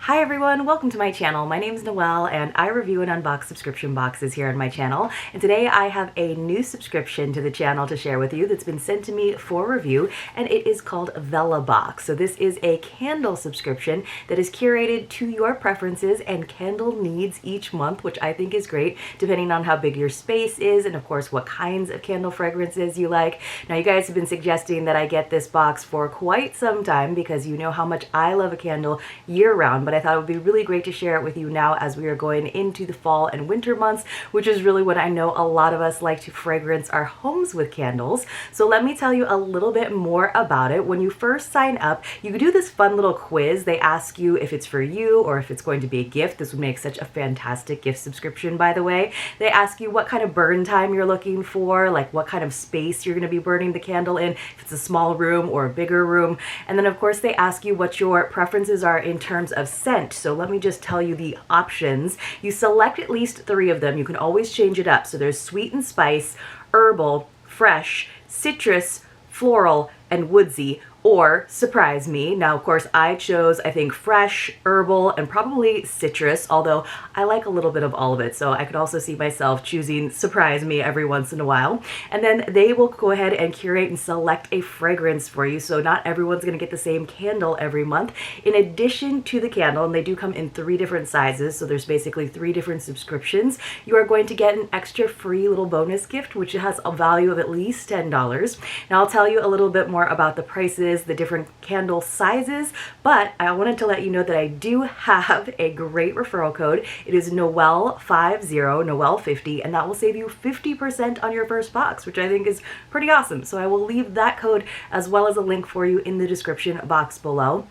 Hi everyone, welcome to my channel. My name is Noelle and I review and unbox subscription boxes here on my channel. And today I have a new subscription to the channel to share with you that's been sent to me for review, and it is called Vellabox. So this is a candle subscription that is curated to your preferences and candle needs each month, which I think is great depending on how big your space is and of course what kinds of candle fragrances you like. Now you guys have been suggesting that I get this box for quite some time because you know how much I love a candle year round, but I thought it would be really great to share it with you now as we are going into the fall and winter months, which is really when I know a lot of us like to fragrance our homes with candles. So let me tell you a little bit more about it. When you first sign up, you do this fun little quiz. They ask you if it's for you or if it's going to be a gift. This would make such a fantastic gift subscription, by the way. They ask you what kind of burn time you're looking for, like what kind of space you're going to be burning the candle in, if it's a small room or a bigger room. And then of course they ask you what your preferences are in terms of scent. So let me just tell you the options. You select at least 3 of them. You can always change it up. So there's sweet and spice, herbal, fresh, citrus, floral, and woodsy, or surprise me. Now, of course, I chose, I think, fresh, herbal, and probably citrus, although I like a little bit of all of it, so I could also see myself choosing surprise me every once in a while. And then they will go ahead and curate and select a fragrance for you, so not everyone's going to get the same candle every month. In addition to the candle, and they do come in 3 different sizes, so there's basically 3 different subscriptions, you are going to get an extra free little bonus gift, which has a value of at least $10. Now, I'll tell you a little bit more about the prices, the different candle sizes, but I wanted to let you know that I do have a great referral code. It is Noelle50, Noelle50, and that will save you 50% on your first box, which I think is pretty awesome. So I will leave that code as well as a link for you in the description box below.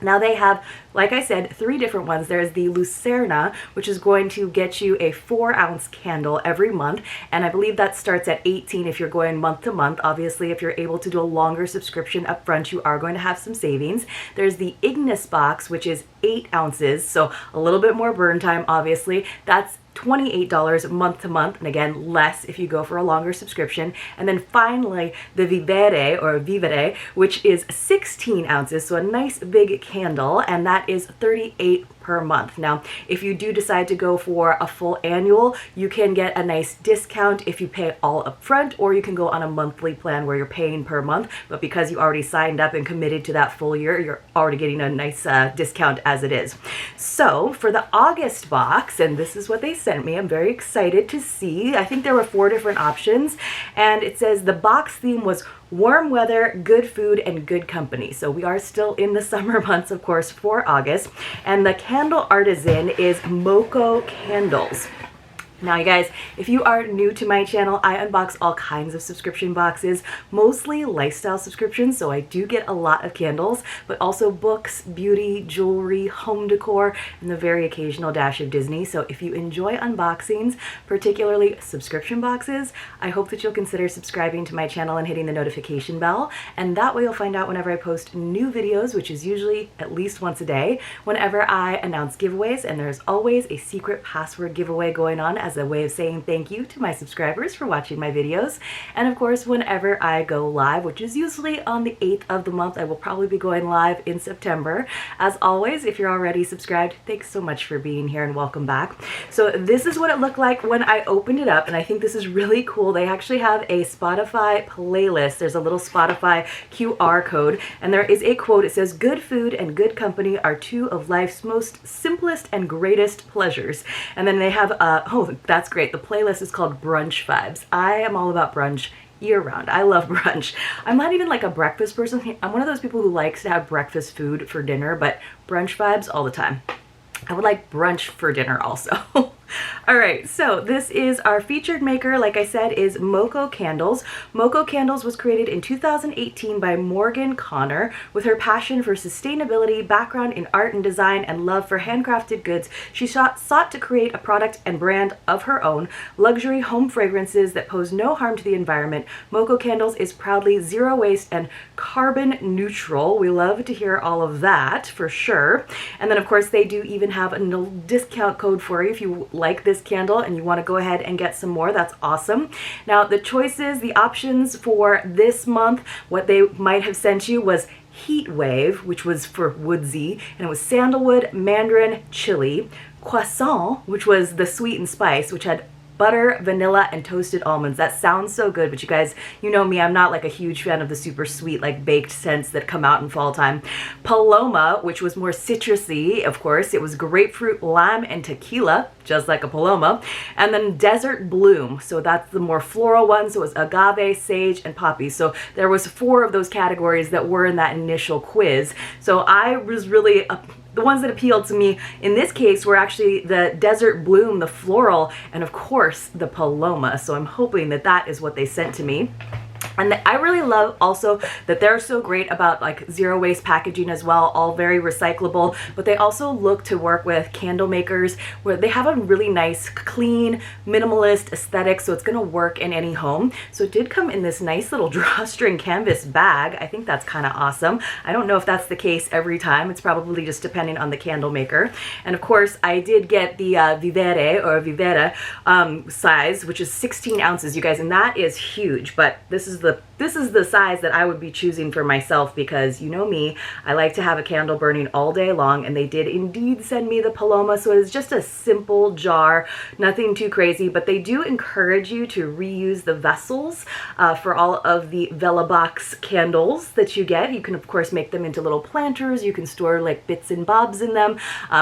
Now they have, like I said, 3 different ones. There's the Lucerna, which is going to get you a 4-ounce candle every month, and I believe that starts at $18 if you're going month to month. Obviously, if you're able to do a longer subscription up front, you are going to have some savings. There's the Ignis box, which is 8 ounces, so a little bit more burn time, obviously. That's $28 month to month, and again, less if you go for a longer subscription. And then finally, the Vivere, which is 16 ounces, so a nice big candle, and that is $38 per month. Now, if you do decide to go for a full annual, you can get a nice discount if you pay all up front, or you can go on a monthly plan where you're paying per month, but because you already signed up and committed to that full year, you're already getting a nice discount as it is. So for the August box, and this is what they sent me, I'm very excited to see. I think there were 4 different options, and it says the box theme was warm weather, good food, and good company. So we are still in the summer months, of course, for August. And the candle artisan is Moco Candles. Now, you guys, if you are new to my channel, I unbox all kinds of subscription boxes, mostly lifestyle subscriptions, so I do get a lot of candles, but also books, beauty, jewelry, home decor, and the very occasional dash of Disney. So if you enjoy unboxings, particularly subscription boxes, I hope that you'll consider subscribing to my channel and hitting the notification bell, and that way you'll find out whenever I post new videos, which is usually at least once a day, whenever I announce giveaways, and there's always a secret password giveaway going on as a way of saying thank you to my subscribers for watching my videos. And of course, whenever I go live, which is usually on the 8th of the month, I will probably be going live in September. As always, if you're already subscribed, thanks so much for being here and welcome back. So this is what it looked like when I opened it up, and I think this is really cool. They actually have a Spotify playlist. There's a little Spotify QR code, and there is a quote. It says, "Good food and good company are 2 of life's most simplest and greatest pleasures." And then they have oh, that's great. The playlist is called Brunch Vibes. I am all about brunch year-round. I love brunch. I'm not even like a breakfast person. I'm one of those people who likes to have breakfast food for dinner, but brunch vibes all the time. I would like brunch for dinner also. All right, so this is our featured maker, like I said, is Moco Candles. Moco Candles was created in 2018 by Morgan Connor. With her passion for sustainability, background in art and design, and love for handcrafted goods, she sought to create a product and brand of her own, luxury home fragrances that pose no harm to the environment. Moco Candles is proudly zero waste and carbon neutral. We love to hear all of that, for sure. And then, of course, they do even have a discount code for you if you like this candle and you want to go ahead and get some more. That's awesome. Now, the choices, the options for this month, what they might have sent you was Heat Wave, which was for woodsy, and it was sandalwood, mandarin, chili. Croissant, which was the sweet and spice, which had butter, vanilla, and toasted almonds. That sounds so good, but you guys, you know me, I'm not like a huge fan of the super sweet, like baked scents that come out in fall time. Paloma, which was more citrusy, of course. It was grapefruit, lime, and tequila, just like a paloma. And then Desert Bloom, so that's the more floral one. So it was agave, sage, and poppy. So there was 4 of those categories that were in that initial quiz. So I was really the ones that appealed to me in this case were actually the Desert Bloom, the floral, and of course the Paloma. So I'm hoping that that is what they sent to me. And I really love also that they're so great about like zero waste packaging as well, all very recyclable, but they also look to work with candle makers where they have a really nice, clean, minimalist aesthetic, so it's gonna work in any home. So it did come in this nice little drawstring canvas bag. I think that's kind of awesome. I don't know if that's the case every time. It's probably just depending on the candle maker. And of course, I did get the Vivere or Vivere size, which is 16 ounces, you guys, and that is huge, but this is the size that I would be choosing for myself because you know me, I like to have a candle burning all day long, and they did indeed send me the Paloma. So it's just a simple jar, nothing too crazy, but they do encourage you to reuse the vessels for all of the Vellabox candles that you get. You can of course make them into little planters, you can store like bits and bobs in them.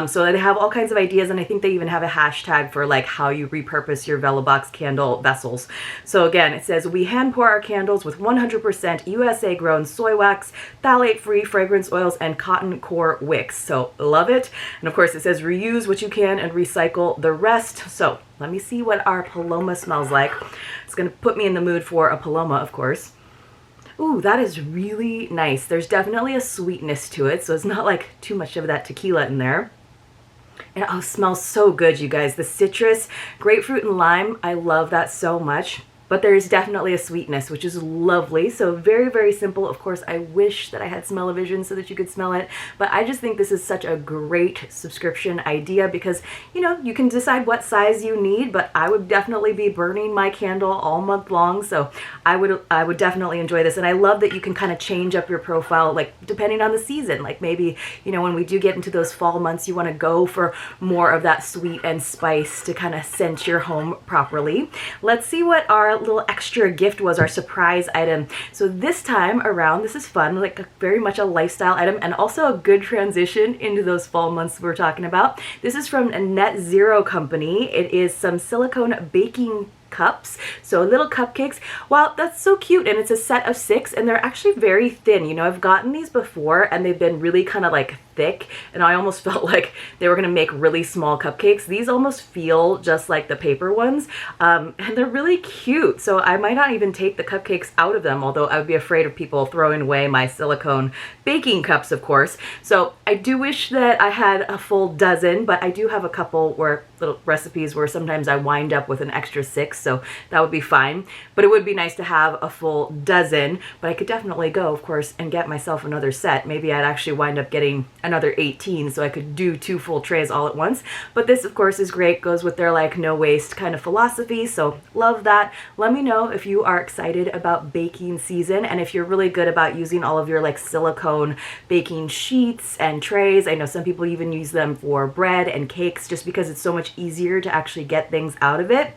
So they have all kinds of ideas, and I think they even have a hashtag for like how you repurpose your Vellabox candle vessels. So again, it says, we hand pour our candles with 100% USA grown soy wax, phthalate free fragrance oils, and cotton core wicks. So love it. And of course it says reuse what you can and recycle the rest. So let me see what our Paloma smells like. It's gonna put me in the mood for a Paloma, of course. Ooh, that is really nice. There's definitely a sweetness to it, so it's not like too much of that tequila in there. And oh, it smells so good, you guys. The citrus, grapefruit, and lime, I love that so much. But there is definitely a sweetness, which is lovely. So very, very simple. Of course, I wish that I had smell-o-vision so that you could smell it, but I just think this is such a great subscription idea because, you know, you can decide what size you need, but I would definitely be burning my candle all month long. So I would definitely enjoy this. And I love that you can kind of change up your profile, like depending on the season. Like maybe, you know, when we do get into those fall months, you want to go for more of that sweet and spice to kind of scent your home properly. Let's see what our little extra gift was, our surprise item. So this time around, this is fun, like very much a lifestyle item and also a good transition into those fall months we're talking about. This is from a Net Zero company. It is some silicone baking cups, so little cupcakes. Wow, that's so cute, and it's a set of 6 and they're actually very thin. You know, I've gotten these before and they've been really kind of like thick, and I almost felt like they were gonna make really small cupcakes. These almost feel just like the paper ones, and they're really cute. So I might not even take the cupcakes out of them, although I would be afraid of people throwing away my silicone baking cups, of course. So I do wish that I had a full dozen, but I do have a couple where little recipes where sometimes I wind up with an extra 6, so that would be fine. But it would be nice to have a full dozen, but I could definitely go, of course, and get myself another set. Maybe I'd actually wind up getting another 18 so I could do 2 full trays all at once. But this, of course, is great, goes with their like no waste kind of philosophy, so love that. Let me know if you are excited about baking season and if you're really good about using all of your like silicone baking sheets and trays. I know some people even use them for bread and cakes just because it's so much easier to actually get things out of it.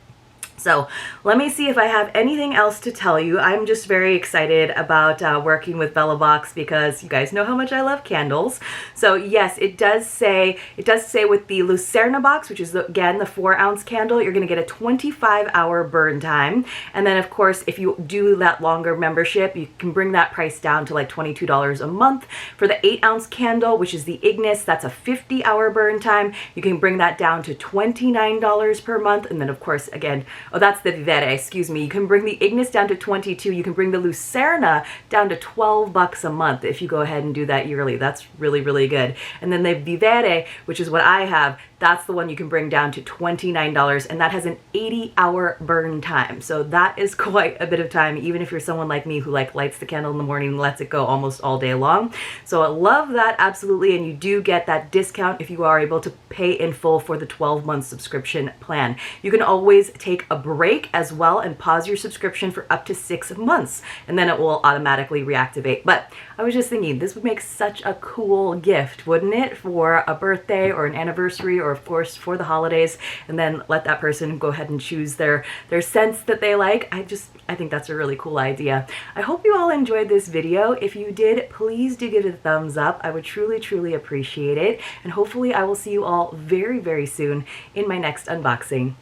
So let me see if I have anything else to tell you. I'm just very excited about working with Vellabox because you guys know how much I love candles. So yes, it does say with the Lucerna box, which is again the 4-ounce candle, you're gonna get a 25-hour burn time. And then of course, if you do that longer membership, you can bring that price down to like $22 a month. For the 8-ounce candle, which is the Ignis, that's a 50-hour burn time. You can bring that down to $29 per month. And then of course, again, oh, that's the Vivere, excuse me. You can bring the Ignis down to 22. You can bring the Lucerna down to 12 bucks a month if you go ahead and do that yearly. That's really, really good. And then the Vivere, which is what I have, that's the one you can bring down to $29, and that has an 80-hour burn time. So that is quite a bit of time, even if you're someone like me who like lights the candle in the morning and lets it go almost all day long. So I love that, absolutely, and you do get that discount if you are able to pay in full for the 12-month subscription plan. You can always take a break as well and pause your subscription for up to 6 months, and then it will automatically reactivate. But I was just thinking, this would make such a cool gift, wouldn't it, for a birthday or an anniversary, or of course for the holidays, and then let that person go ahead and choose their scents that they like. I think that's a really cool idea. I hope you all enjoyed this video. If you did, please do give it a thumbs up. I would truly appreciate it. And hopefully I will see you all very soon in my next unboxing.